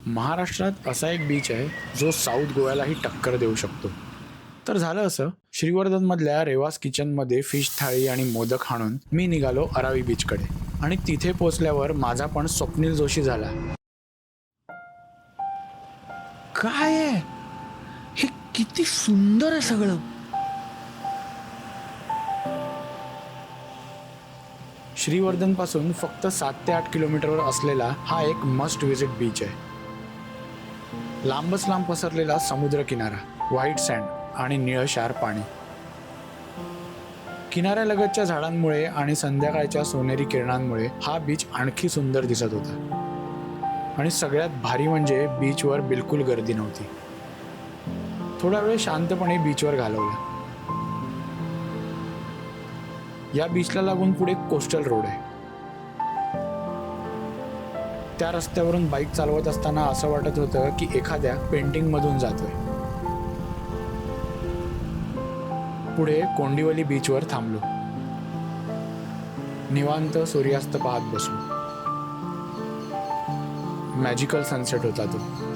महाराष्ट्रात असा एक बीच आहे जो साऊथ गोव्यालाही टक्कर देऊ शकतो. तर झालं असं, श्रीवर्धनमधल्या रेवास किचनमध्ये फिश थाळी आणि मोदक हाणून मी निघालो अरावी बीचकडे. आणि तिथे पोचल्यावर माझा पण स्वप्नील जोशी झाला. काय आहे हे? किती सुंदर आहे सगळं. श्रीवर्धनपासून फक्त 7 ते 8 किलोमीटरवर असलेला हा एक मस्ट विजिट बीच आहे. लांबच लांब पसरलेला समुद्र किनारा, व्हाईट सँड आणि निळशार पाणी. किनाऱ्यालगतच्या झाडांमुळे आणि संध्याकाळच्या सोनेरी किरणांमुळे हा बीच आणखी सुंदर दिसत होता. आणि सगळ्यात भारी म्हणजे बीचवर बिलकुल गर्दी नव्हती. थोडा वेळ शांतपणे बीचवर घालवला. या बीचला लागून पुढे कोस्टल रोड आहे. त्या रस्त्यावरून बाईक चालवत असताना असं वाटत होतं की एखाद्या पेंटिंग मधून जातोय. पुढे कोंडिवली बीचवर थांबलो. निवांत सूर्यास्त पाहत बसलो. मॅजिकल सनसेट होता तो.